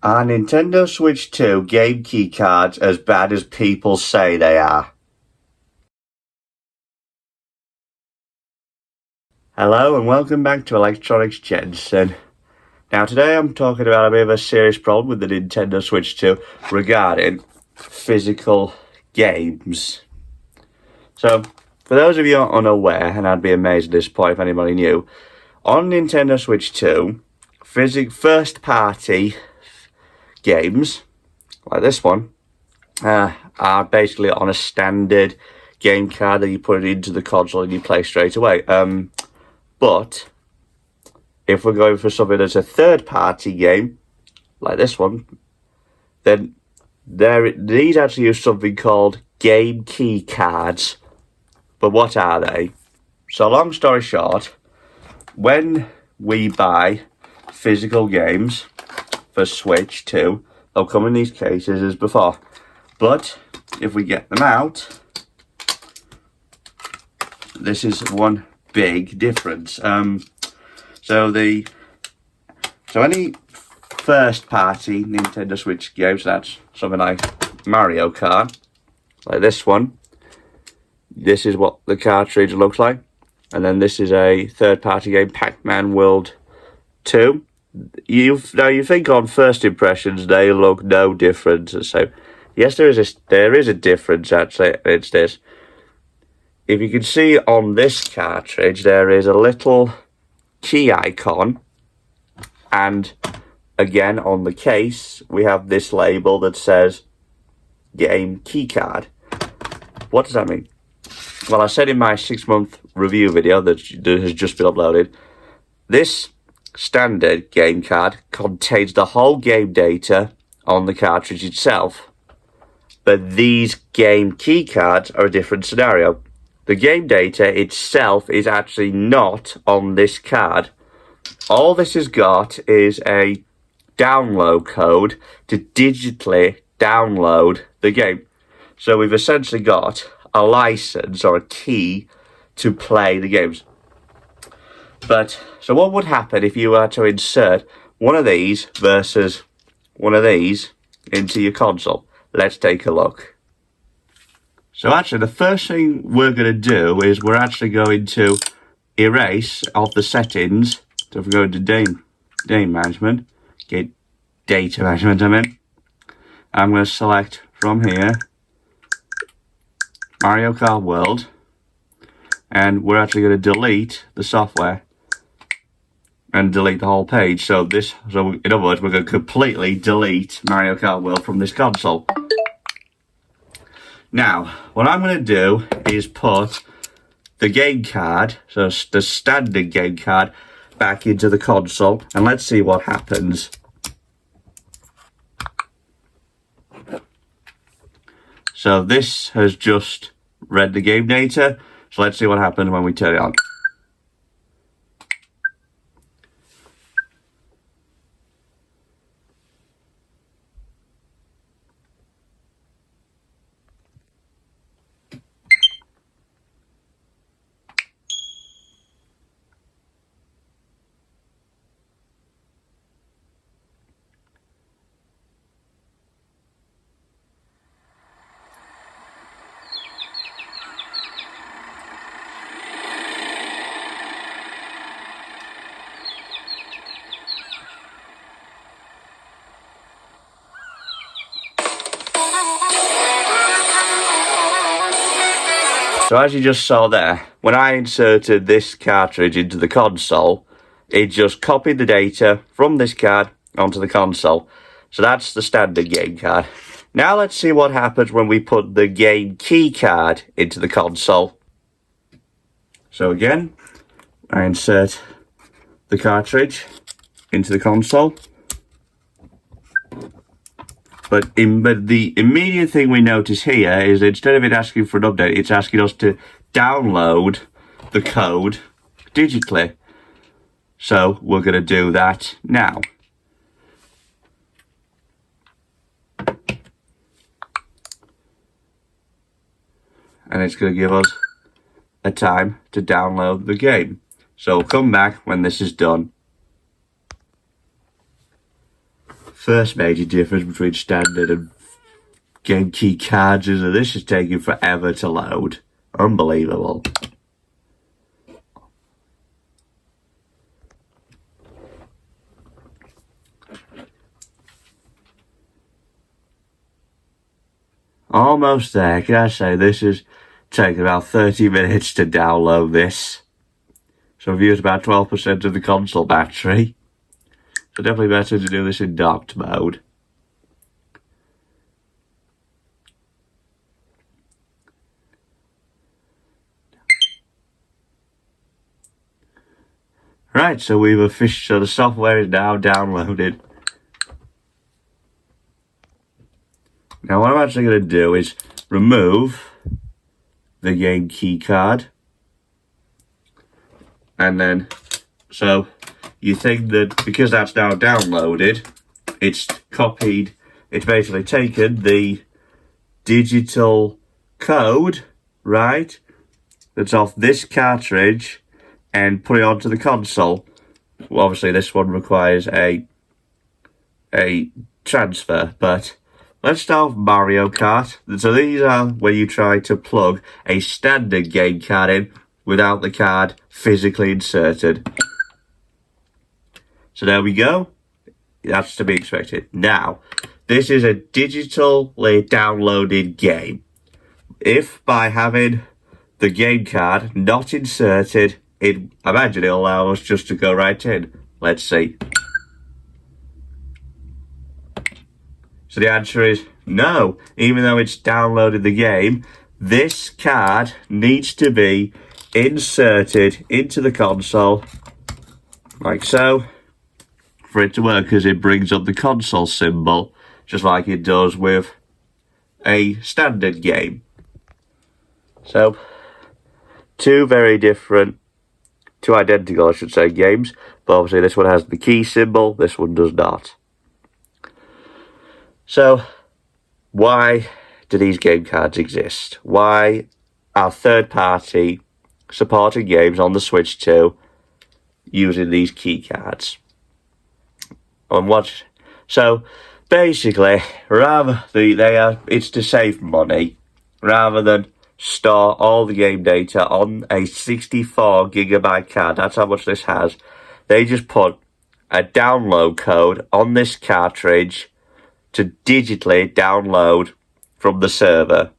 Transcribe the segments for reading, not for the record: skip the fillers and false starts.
Are Nintendo Switch 2 game keycards as bad as people say they are? Hello and welcome back to Electronics Jensen. Now today I'm talking about a bit of a serious problem with the Nintendo Switch 2 regarding physical games. So, for those of you unaware, and I'd be amazed at this point if anybody knew, on Nintendo Switch 2, first-party games, like this one, are basically on a standard game card that you put it into the console and you play straight away. But if we're going for something that's a third-party game, like this one, then these actually use something called game key cards. But what are they? So long story short, when we buy physical games for Switch 2, they'll come in these cases as before. But if we get them out, this is one big difference. So any first-party Nintendo Switch games, that's something like Mario Kart, like this one. This is what the cartridge looks like. And then this is a third-party game, Pac-Man World 2. You think on first impressions they look no different. So yes, there is a difference actually. It's this. If you can see on this cartridge, there is a little key icon, and again on the case we have this label that says game keycard. What does that mean? Well, I said in my 6-month review video that has just been uploaded, this standard game card contains the whole game data on the cartridge itself, but these game key cards are a different scenario. The game data itself is actually not on this card. All this has got is a download code to digitally download the game. So we've essentially got a license or a key to play the games. But, so what would happen if you were to insert one of these versus one of these into your console? Let's take a look. So actually, the first thing we're going to do is we're actually going to erase off the settings. So if we go into game management, get data management, I'm going to select from here Mario Kart World, and we're actually going to delete the software and delete the whole page. So in other words, we're going to completely delete Mario Kart World from this console. Now, what I'm going to do is put the game card, so the standard game card, back into the console, and let's see what happens. So this has just read the game data, so let's see what happens when we turn it on. So as you just saw there, when I inserted this cartridge into the console, it just copied the data from this card onto the console. So that's the standard game card. Now let's see what happens when we put the game key card into the console. So again, I insert the cartridge into the console. But the immediate thing we notice here is instead of it asking for an update, it's asking us to download the code digitally. So we're going to do that now. And it's going to give us a time to download the game. So we'll come back when this is done. first major difference between standard and game key cards is that this is taking forever to load. Unbelievable. Almost there. Can I say this is taking about 30 minutes to download this. So I've used about 12% of the console battery. So definitely better to do this in docked mode. Right, so so the software is now downloaded. Now what I'm actually going to do is remove the game key card. And then, so you think that because that's now downloaded, it's basically taken the digital code, right, that's off this cartridge and put it onto the console. Well, obviously this one requires a transfer, but let's start with Mario Kart. So these are where you try to plug a standard game card in without the card physically inserted. So there we go. That's to be expected. Now, this is a digitally downloaded game. If by having the game card not inserted, I imagine it'll allow us just to go right in. Let's see. So the answer is no. Even though it's downloaded the game, this card needs to be inserted into the console, like so, for it to work, because it brings up the console symbol, just like it does with a standard game. So, two identical, I should say, games, but obviously this one has the key symbol, this one does not. So, why do these game cards exist? Why are third-party supporting games on the Switch 2 using these key cards? So basically, it's to save money rather than store all the game data on a 64GB card. That's how much this has. They just put a download code on this cartridge to digitally download from the server.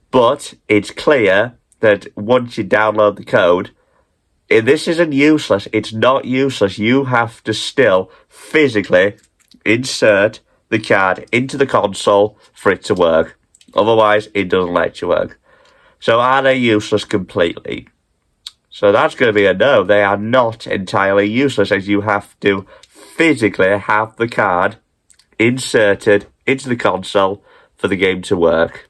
But it's clear that once you download the code, this isn't useless. It's not useless. You have to still physically insert the card into the console for it to work. Otherwise, it doesn't let you work. So are they useless completely? So that's going to be a no. They are not entirely useless, as you have to physically have the card inserted into the console for the game to work.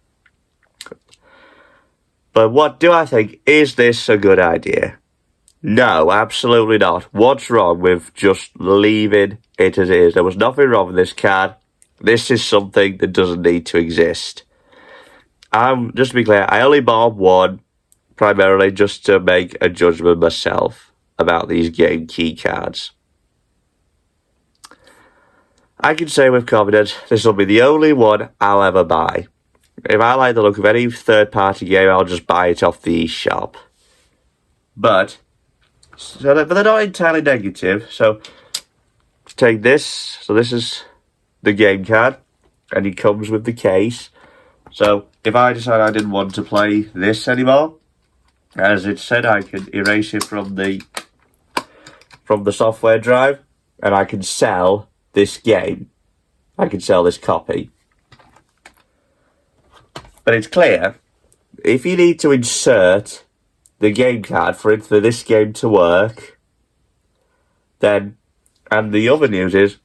But what do I think? Is this a good idea? No, absolutely not. What's wrong with just leaving it as it is? There was nothing wrong with this card. This is something that doesn't need to exist. Just to be clear, I only bought one primarily just to make a judgment myself about these game key cards. I can say with confidence, this will be the only one I'll ever buy. If I like the look of any third-party game, I'll just buy it off the eShop. But they're not entirely negative. So, take this. So this is the game card, and it comes with the case. So, if I decide I didn't want to play this anymore, as it said, I can erase it from the software drive, and I can sell this game. I can sell this copy. But it's clear, if you need to insert the game card for this game to work, then, and the other news is,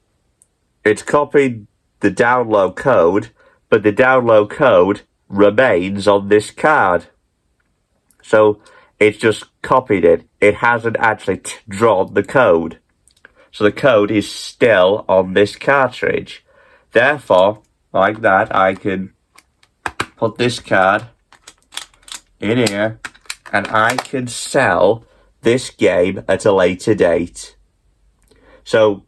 it's copied the download code, but the download code remains on this card. So, it's just copied it. It hasn't actually drawn the code. So the code is still on this cartridge. Therefore, like that, I can put this card in here, and I can sell this game at a later date. So,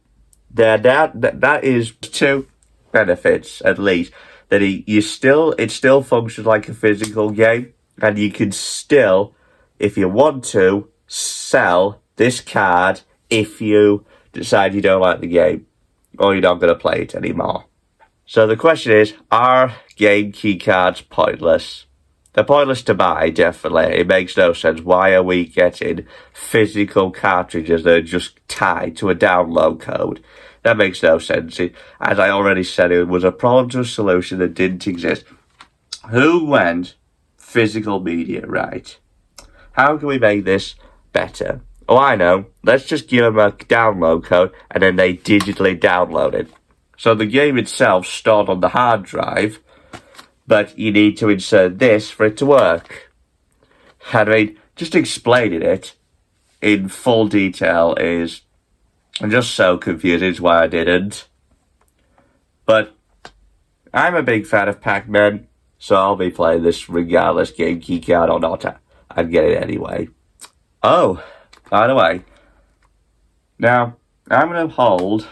that is two benefits at least. That it still functions like a physical game, and you can still, if you want to, sell this card if you decide you don't like the game or you're not going to play it anymore. So the question is, are game key cards pointless? They're pointless to buy, definitely. It makes no sense. Why are we getting physical cartridges that are just tied to a download code? That makes no sense. As I already said, it was a problem to a solution that didn't exist. Who went physical media right? How can we make this better? Oh, I know. Let's just give them a download code and then they digitally download it. So the game itself stored on the hard drive, but you need to insert this for it to work. I mean, just explaining it in full detail is just so confusing. It's why I didn't. But I'm a big fan of Pac-Man, so I'll be playing this regardless game key card or not. I'd get it anyway. Oh, by the way, now I'm going to hold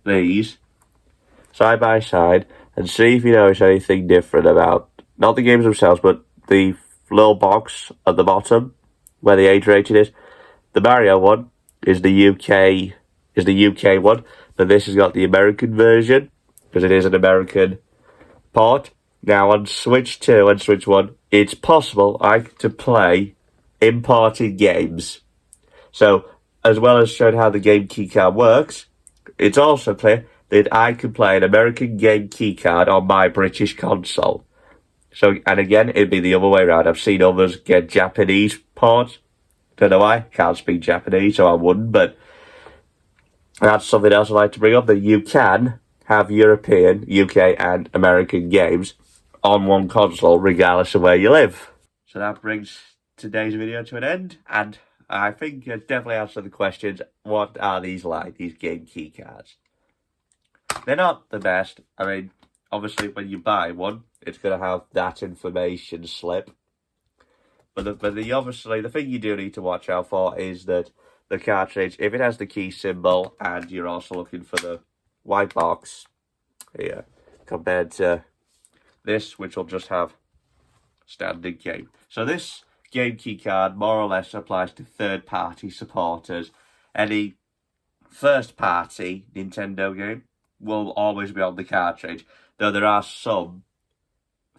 these side by side and see if you notice anything different about, not the games themselves, but the little box at the bottom where the age rating is. The Mario one is the UK one, but this has got the American version because it is an American port. Now on Switch 2 and Switch 1, it's possible to play imported games. So as well as showing how the game keycard works, it's also clear that I can play an American game keycard on my British console. So, and again, it'd be the other way around. I've seen others get Japanese ports. Don't know why. Can't speak Japanese, so I wouldn't. But that's something else I'd like to bring up, that you can have European, UK, and American games on one console, regardless of where you live. So that brings today's video to an end, and I think it definitely answered the questions. What are these like, these game keycards? They're not the best. I mean, obviously, when you buy one, it's going to have that information slip. But the thing you do need to watch out for is that the cartridge, if it has the key symbol, and you're also looking for the white box here, compared to this, which will just have standard game. So this game key card more or less applies to third-party supporters. Any first-party Nintendo game will always be on the cartridge, though there are some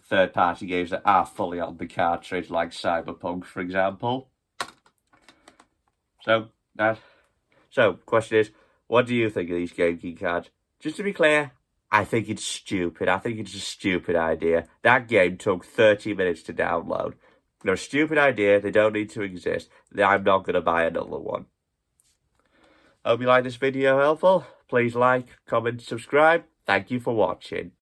third-party games that are fully on the cartridge, like Cyberpunk, for example. So, question is, what do you think of these game key cards? Just to be clear, I think it's stupid. I think it's a stupid idea. That game took 30 minutes to download. They're a stupid idea. They don't need to exist. I'm not going to buy another one. Hope you like this video helpful. Please like, comment, subscribe. Thank you for watching.